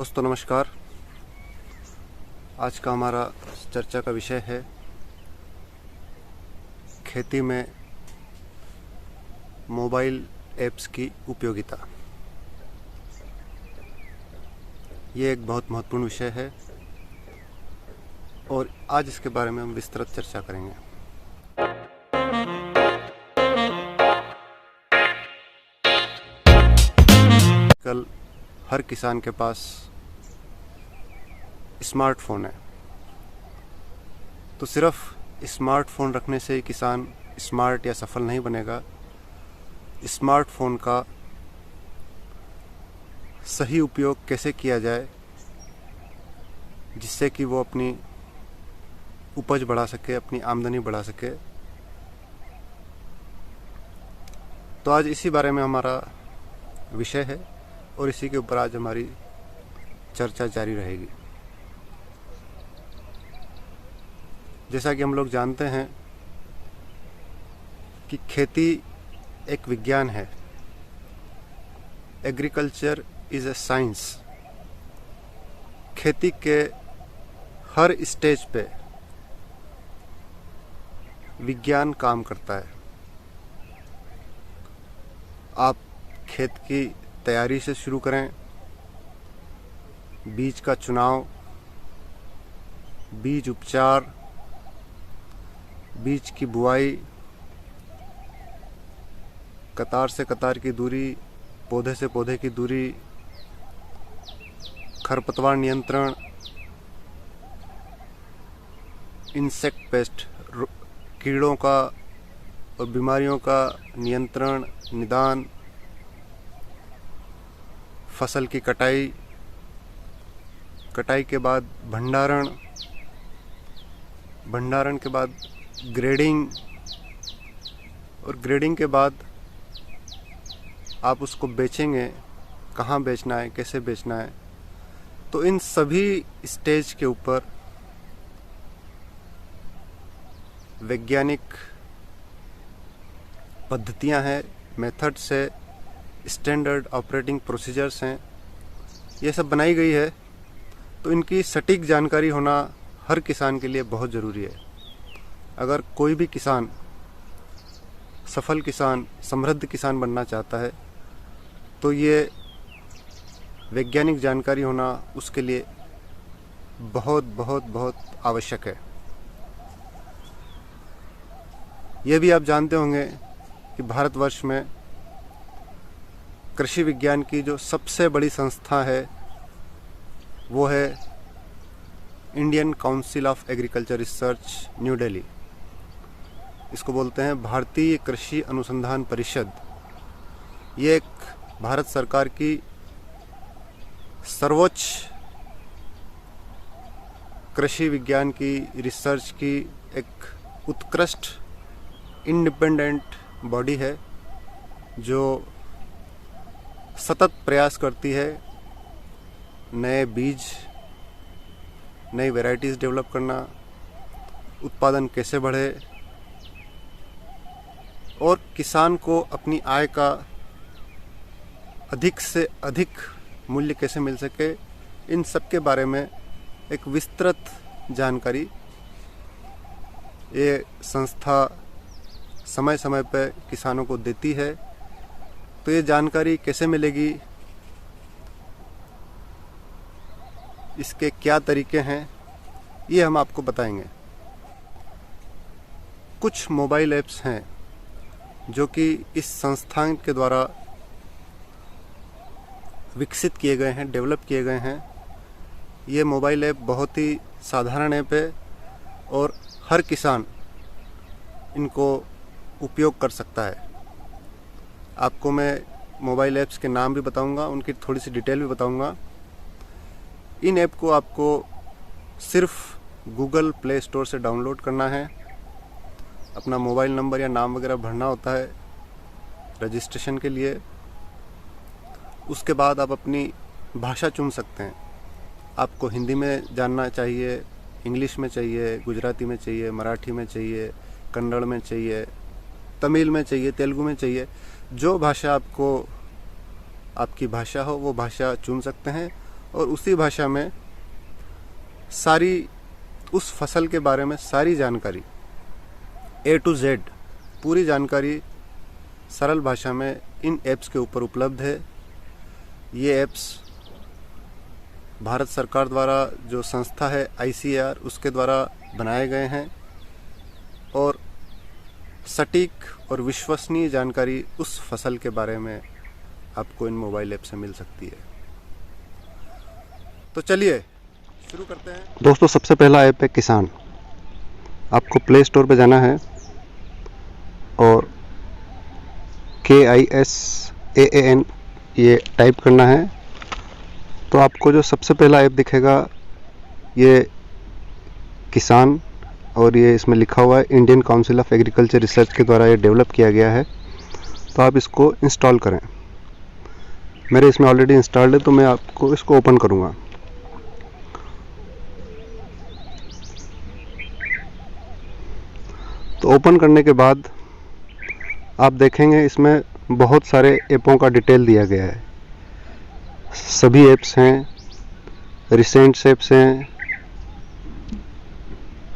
दोस्तों नमस्कार। आज का हमारा चर्चा का विषय है खेती में मोबाइल ऐप्स की उपयोगिता। ये एक बहुत महत्वपूर्ण विषय है और आज इसके बारे में हम विस्तृत चर्चा करेंगे। कल हर किसान के पास स्मार्टफोन है, तो सिर्फ स्मार्टफोन रखने से ही किसान स्मार्ट या सफल नहीं बनेगा। स्मार्टफोन का सही उपयोग कैसे किया जाए जिससे कि वो अपनी उपज बढ़ा सके, अपनी आमदनी बढ़ा सके, तो आज इसी बारे में हमारा विषय है और इसी के ऊपर आज हमारी चर्चा जारी रहेगी। जैसा कि हम लोग जानते हैं कि खेती एक विज्ञान है। Agriculture is a science. खेती के हर स्टेज पे विज्ञान काम करता है। आप खेत की तैयारी से शुरू करें, बीज का चुनाव, बीज उपचार, बीज की बुआई, कतार से कतार की दूरी, पौधे से पौधे की दूरी, खरपतवार नियंत्रण, इंसेक्ट पेस्ट, कीड़ों का और बीमारियों का नियंत्रण, निदान, फसल की कटाई, कटाई के बाद भंडारण, भंडारण के बाद ग्रेडिंग और ग्रेडिंग के बाद आप उसको बेचेंगे, कहाँ बेचना है, कैसे बेचना है। तो इन सभी स्टेज के ऊपर वैज्ञानिक पद्धतियां हैं, मेथड्स है, स्टैंडर्ड ऑपरेटिंग प्रोसीजर्स हैं, ये सब बनाई गई है। तो इनकी सटीक जानकारी होना हर किसान के लिए बहुत ज़रूरी है। अगर कोई भी किसान सफल किसान, समृद्ध किसान बनना चाहता है तो ये वैज्ञानिक जानकारी होना उसके लिए बहुत बहुत बहुत आवश्यक है। ये भी आप जानते होंगे कि भारतवर्ष में कृषि विज्ञान की जो सबसे बड़ी संस्था है वो है Indian council of agriculture research, new Delhi. इसको बोलते हैं भारतीय कृषि अनुसंधान परिषद। ये एक भारत सरकार की सर्वोच्च कृषि विज्ञान की रिसर्च की एक उत्कृष्ट इंडिपेंडेंट बॉडी है जो सतत प्रयास करती है नए बीज, नई वैरायटीज़ डेवलप करना, उत्पादन कैसे बढ़े और किसान को अपनी आय का अधिक से अधिक मूल्य कैसे मिल सके, इन सब के बारे में एक विस्तृत जानकारी ये संस्था समय समय पर किसानों को देती है। तो ये जानकारी कैसे मिलेगी, इसके क्या तरीके हैं, ये हम आपको बताएंगे। कुछ मोबाइल ऐप्स हैं जो कि इस संस्थान के द्वारा विकसित किए गए हैं, डेवलप किए गए हैं। ये मोबाइल ऐप बहुत ही साधारण ऐप है और हर किसान इनको उपयोग कर सकता है। आपको मैं मोबाइल ऐप्स के नाम भी बताऊंगा, उनकी थोड़ी सी डिटेल भी बताऊंगा। इन ऐप को आपको सिर्फ गूगल प्ले स्टोर से डाउनलोड करना है। अपना मोबाइल नंबर या नाम वगैरह भरना होता है रजिस्ट्रेशन के लिए। उसके बाद आप अपनी भाषा चुन सकते हैं। आपको हिंदी में जानना चाहिए, इंग्लिश में चाहिए, गुजराती में चाहिए, मराठी में चाहिए, कन्नड़ में चाहिए, तमिल में चाहिए, तेलुगु में चाहिए। जो भाषा आपको आपकी भाषा हो वो भाषा चुन सकते हैं और उसी भाषा में सारी उस फसल के बारे में सारी जानकारी A to Z पूरी जानकारी सरल भाषा में इन ऐप्स के ऊपर उपलब्ध है। ये ऐप्स भारत सरकार द्वारा जो संस्था है ICAR उसके द्वारा बनाए गए हैं और सटीक और विश्वसनीय जानकारी उस फसल के बारे में आपको इन मोबाइल ऐप से मिल सकती है। तो चलिए शुरू करते हैं। दोस्तों, सबसे पहला ऐप है किसान। आपको प्ले स्टोर पे जाना है और KISAAN ये टाइप करना है तो आपको जो सबसे पहला ऐप दिखेगा ये किसान, और ये इसमें लिखा हुआ है Indian council of agriculture research के द्वारा ये डेवलप किया गया है। तो आप इसको इंस्टॉल करें। मेरे इसमें ऑलरेडी इंस्टॉल्ड है तो मैं आपको इसको ओपन करूँगा। तो ओपन करने के बाद आप देखेंगे इसमें बहुत सारे ऐपों का डिटेल दिया गया है। सभी ऐप्स हैं, रिसेंट ऐप्स हैं,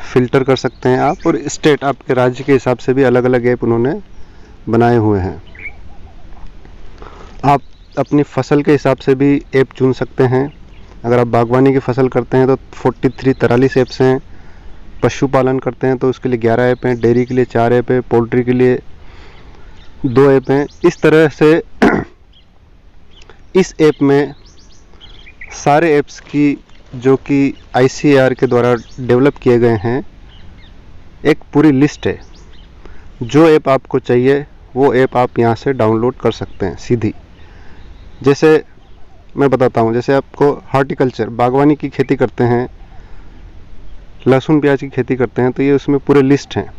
फिल्टर कर सकते हैं आप, और स्टेट आपके राज्य के हिसाब से भी अलग अलग ऐप उन्होंने बनाए हुए हैं। आप अपनी फसल के हिसाब से भी ऐप चुन सकते हैं। अगर आप बागवानी की फसल करते हैं तो 43 ऐप्स हैं, पशुपालन करते हैं तो उसके लिए 11 ऐप हैं, डेयरी के लिए 4 ऐप हैं, पोल्ट्री के लिए 2 ऐप हैं। इस तरह से इस ऐप में सारे ऐप्स की जो कि ICAR के द्वारा डेवलप किए गए हैं एक पूरी लिस्ट है। जो ऐप आपको चाहिए वो ऐप आप यहाँ से डाउनलोड कर सकते हैं सीधी। जैसे मैं बताता हूँ, जैसे आपको हॉर्टिकल्चर बागवानी की खेती करते हैं, लहसुन प्याज की खेती करते हैं तो ये उसमें पूरे लिस्ट हैं।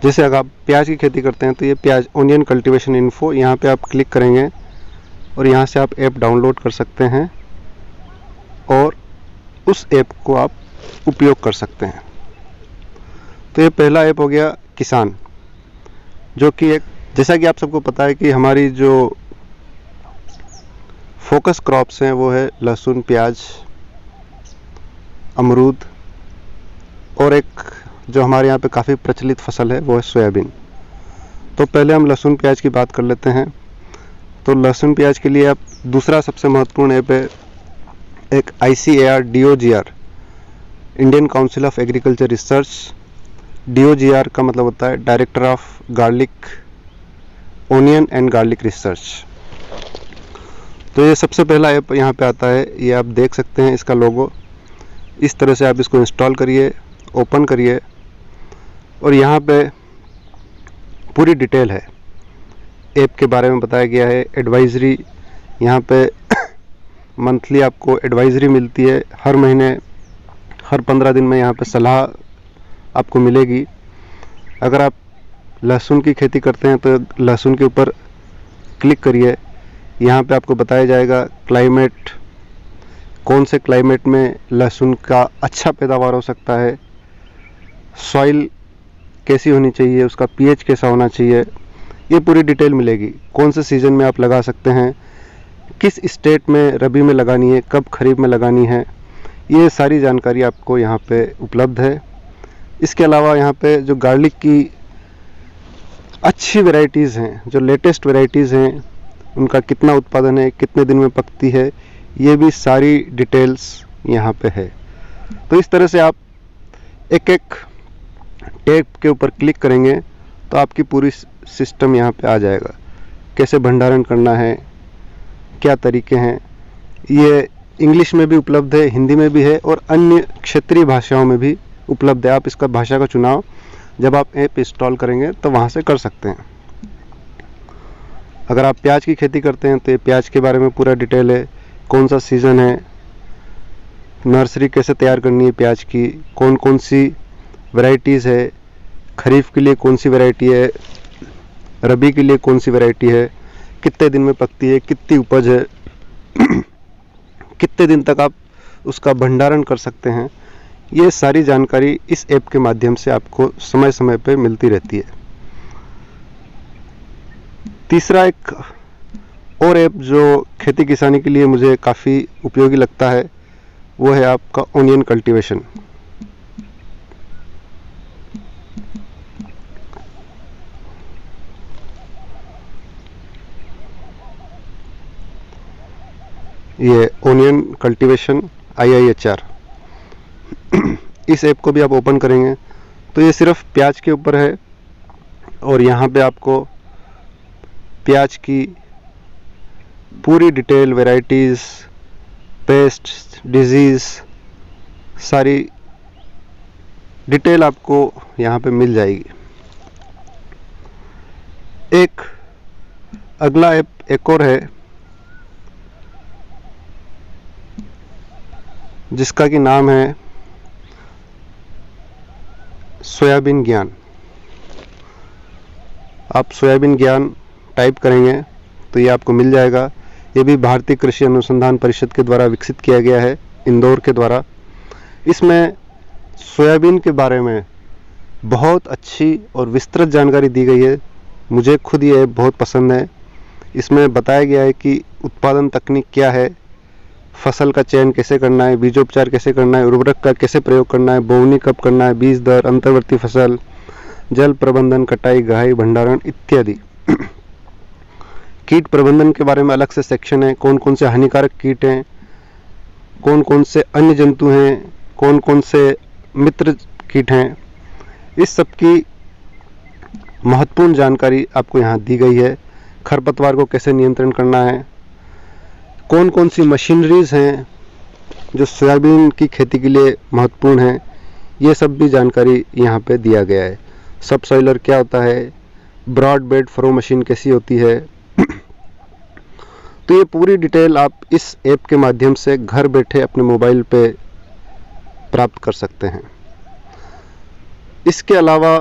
जैसे अगर आप प्याज की खेती करते हैं तो ये प्याज ओनियन कल्टीवेशन इन्फो, यहाँ पे आप क्लिक करेंगे और यहाँ से आप ऐप डाउनलोड कर सकते हैं और उस ऐप को आप उपयोग कर सकते हैं। तो ये पहला ऐप हो गया किसान, जो कि एक, जैसा कि आप सबको पता है कि हमारी जो फोकस क्रॉप्स हैं वो है लहसुन, प्याज, अमरूद, और एक जो हमारे यहाँ पे काफ़ी प्रचलित फसल है वो है सोयाबीन। तो पहले हम लहसुन प्याज की बात कर लेते हैं। तो लहसुन प्याज के लिए आप दूसरा सबसे महत्वपूर्ण ऐप है एक ICAR DOGR, Indian council of agriculture research. DOGR का मतलब होता है director of garlic, onion and garlic research. तो ये सबसे पहला ऐप यहाँ पे आता है, ये आप देख सकते हैं इसका लोगो। इस तरह से आप इसको इंस्टॉल करिए, ओपन करिए, और यहाँ पे पूरी डिटेल है, ऐप के बारे में बताया गया है। एडवाइजरी यहाँ पे मंथली आपको एडवाइजरी मिलती है, हर महीने, हर 15 दिन में यहाँ पे सलाह आपको मिलेगी। अगर आप लहसुन की खेती करते हैं तो लहसुन के ऊपर क्लिक करिए, यहाँ पे आपको बताया जाएगा क्लाइमेट, कौन से क्लाइमेट में लहसुन का अच्छा पैदावार हो सकता है, सॉइल कैसी होनी चाहिए, उसका pH कैसा होना चाहिए, ये पूरी डिटेल मिलेगी। कौन से सीज़न में आप लगा सकते हैं, किस स्टेट में रबी में लगानी है, कब खरीफ में लगानी है, ये सारी जानकारी आपको यहाँ पे उपलब्ध है। इसके अलावा यहाँ पे जो गार्लिक की अच्छी वैरायटीज़ हैं, जो लेटेस्ट वैरायटीज़ हैं, उनका कितना उत्पादन है, कितने दिन में पकती है, ये भी सारी डिटेल्स यहाँ पे है। तो इस तरह से आप एक एक टैब के ऊपर क्लिक करेंगे तो आपकी पूरी सिस्टम यहाँ पे आ जाएगा। कैसे भंडारण करना है, क्या तरीके हैं, ये इंग्लिश में भी उपलब्ध है, हिंदी में भी है और अन्य क्षेत्रीय भाषाओं में भी उपलब्ध है। आप इसका भाषा का चुनाव जब आप ऐप इंस्टॉल करेंगे तो वहाँ से कर सकते हैं। अगर आप प्याज की खेती करते हैं तो ये प्याज के बारे में पूरा डिटेल है, कौन सा सीज़न है, नर्सरी कैसे तैयार करनी है प्याज की, कौन कौन सी वैरायटीज़ है, खरीफ के लिए कौन सी वैरायटी है, रबी के लिए कौन सी वैरायटी है, कितने दिन में पकती है, कितनी उपज है, कितने दिन तक आप उसका भंडारण कर सकते हैं। ये सारी जानकारी इस ऐप के माध्यम से आपको समय समय पर मिलती रहती है। तीसरा एक और ऐप जो खेती किसानी के लिए मुझे काफ़ी उपयोगी लगता है वो है आपका ओनियन कल्टीवेशन। ये ओनियन कल्टीवेशन IIHR, इस ऐप को भी आप ओपन करेंगे तो ये सिर्फ प्याज के ऊपर है और यहाँ पे आपको प्याज की पूरी डिटेल, वैरायटीज़, पेस्ट, डिजीज़, सारी डिटेल आपको यहाँ पे मिल जाएगी। एक अगला ऐप एक और है जिसका कि नाम है सोयाबीन ज्ञान। आप सोयाबीन ज्ञान टाइप करेंगे तो ये आपको मिल जाएगा। ये भी भारतीय कृषि अनुसंधान परिषद के द्वारा विकसित किया गया है, इंदौर के द्वारा। इसमें सोयाबीन के बारे में बहुत अच्छी और विस्तृत जानकारी दी गई है। मुझे खुद ये ऐप बहुत पसंद है। इसमें बताया गया है कि उत्पादन तकनीक क्या है, फसल का चयन कैसे करना है, बीजोपचार कैसे करना है, उर्वरक का कैसे प्रयोग करना है, बोवनी कब करना है, बीज दर, अंतर्वर्ती फसल, जल प्रबंधन, कटाई, गहाई, भंडारण इत्यादि। कीट प्रबंधन के बारे में अलग से सेक्शन है, कौन कौन से हानिकारक कीट हैं, कौन कौन से अन्य जंतु हैं, कौन कौन से मित्र कीट हैं। इस सब की महत्वपूर्ण जानकारी आपको यहाँ दी गई है। खरपतवार को कैसे नियंत्रण करना है, कौन कौन सी मशीनरीज हैं जो सोयाबीन की खेती के लिए महत्वपूर्ण हैं, ये सब भी जानकारी यहाँ पे दिया गया है। सबसॉइलर क्या होता है, ब्रॉड बेड फरो मशीन कैसी होती है। तो ये पूरी डिटेल आप इस ऐप के माध्यम से घर बैठे अपने मोबाइल पे प्राप्त कर सकते हैं। इसके अलावा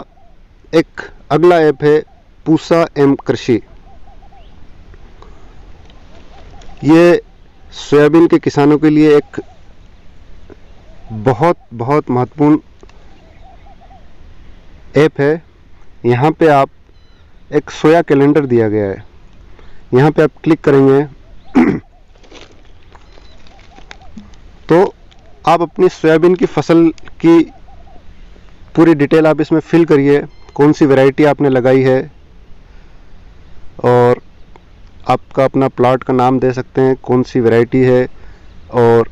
एक अगला ऐप है पूसा एम कृषि। ये सोयाबीन के किसानों के लिए एक बहुत बहुत महत्वपूर्ण ऐप है। यहाँ पे आप एक सोया कैलेंडर दिया गया है, यहाँ पे आप क्लिक करेंगे तो आप अपनी सोयाबीन की फसल की पूरी डिटेल आप इसमें फिल करिए, कौन सी वैरायटी आपने लगाई है और आपका अपना प्लॉट का नाम दे सकते हैं, कौन सी वैरायटी है और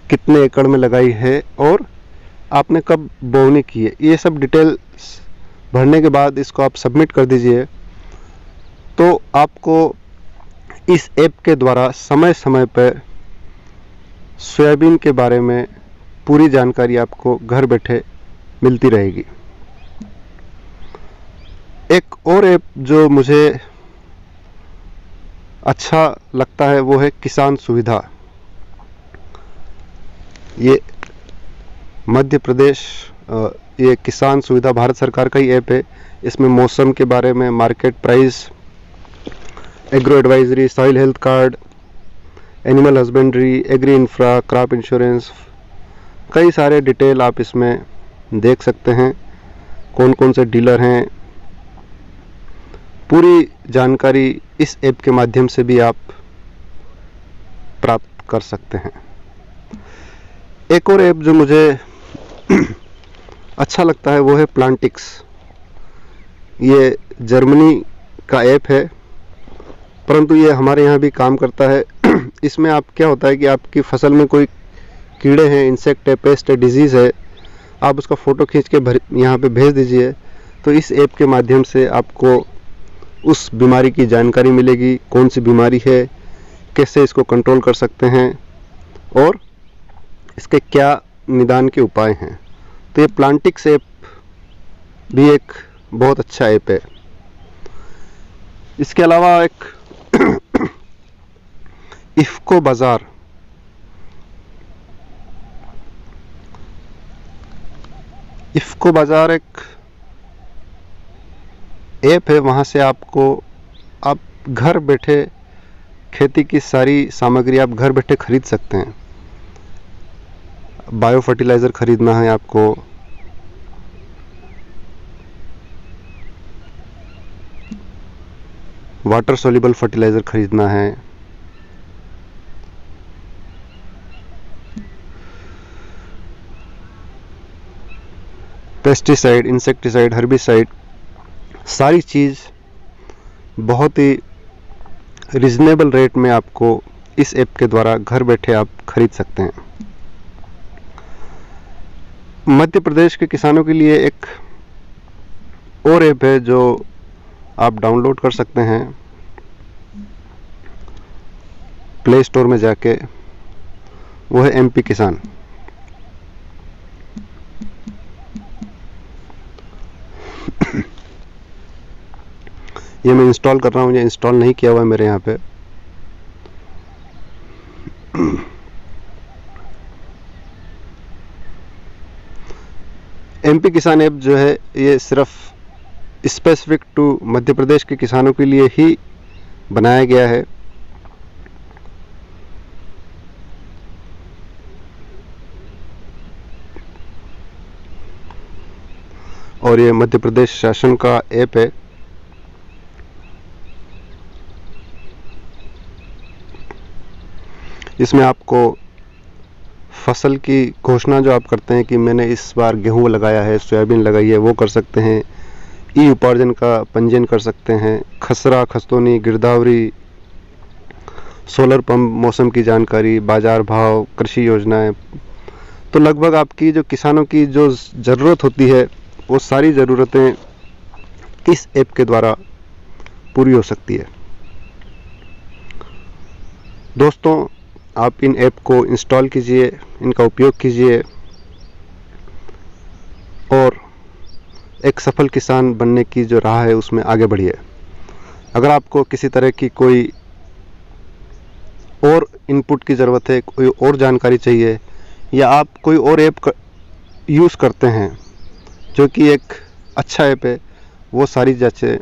कितने एकड़ में लगाई है और आपने कब बोवनी की है। ये सब डिटेल्स भरने के बाद इसको आप सबमिट कर दीजिए तो आपको इस ऐप के द्वारा समय समय पर सोयाबीन के बारे में पूरी जानकारी आपको घर बैठे मिलती रहेगी। एक और ऐप जो मुझे अच्छा लगता है वो है किसान सुविधा। ये मध्य प्रदेश ये किसान सुविधा भारत सरकार का ही ऐप है। इसमें मौसम के बारे में, market price, agro advisory, soil health card, animal husbandry, agri infra, crop insurance, कई सारे डिटेल आप इसमें देख सकते हैं। कौन कौन से डीलर हैं, पूरी जानकारी इस ऐप के माध्यम से भी आप प्राप्त कर सकते हैं। एक और ऐप जो मुझे अच्छा लगता है वो है प्लांटिक्स। ये जर्मनी का ऐप है परंतु ये हमारे यहाँ भी काम करता है। इसमें आप क्या होता है कि आपकी फसल में कोई कीड़े हैं, इंसेक्ट है, पेस्ट है, डिजीज़ है, आप उसका फ़ोटो खींच के यहाँ पे भेज दीजिए तो इस ऐप के माध्यम से आपको उस बीमारी की जानकारी मिलेगी, कौन सी बीमारी है, कैसे इसको कंट्रोल कर सकते हैं और इसके क्या निदान के उपाय हैं। तो ये प्लांटिक्स ऐप भी एक बहुत अच्छा ऐप है। इसके अलावा एक इफ्को बाज़ार, इफ्को बाज़ार एक ऐप है। वहाँ से आप घर बैठे खेती की सारी सामग्री आप घर बैठे खरीद सकते हैं। बायो फर्टिलाइज़र ख़रीदना है आपको, वाटर सोल्यूबल फर्टिलाइज़र ख़रीदना है, पेस्टिसाइड, इंसेक्टिसाइड, हर्बिसाइड, सारी चीज़ बहुत ही रिजनेबल रेट में आपको इस ऐप के द्वारा घर बैठे आप खरीद सकते हैं। मध्य प्रदेश के किसानों के लिए एक और ऐप है जो आप डाउनलोड कर सकते हैं प्ले स्टोर में जाके, वो है MP किसान। ये मैं इंस्टॉल कर रहा हूँ, ये इंस्टॉल नहीं किया हुआ है मेरे यहाँ पे। MP किसान ऐप जो है ये सिर्फ स्पेसिफिक टू मध्य प्रदेश के किसानों के लिए ही बनाया गया है। और ये मध्य प्रदेश शासन का ऐप है। इसमें आपको फसल की घोषणा जो आप करते हैं कि मैंने इस बार गेहूँ लगाया है, सोयाबीन लगाई है, वो कर सकते हैं। ई उपार्जन का पंजीयन कर सकते हैं। खसरा, खस्तौनी, गिरदावरी, सोलर पंप, मौसम की जानकारी, बाजार भाव, कृषि योजनाएं, तो लगभग आपकी जो किसानों की जो ज़रूरत होती है वो सारी ज़रूरतें इस ऐप के द्वारा पूरी हो सकती है। दोस्तों, आप इन ऐप को इंस्टॉल कीजिए, इनका उपयोग कीजिए और एक सफल किसान बनने की जो राह है उसमें आगे बढ़िए। अगर आपको किसी तरह की कोई और इनपुट की ज़रूरत है, कोई और जानकारी चाहिए, या आप कोई और ऐप यूज़ करते हैं जो कि एक अच्छा ऐप है, वो सारी चीज़ें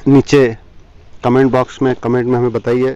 नीचे कमेंट बॉक्स में हमें बताइए।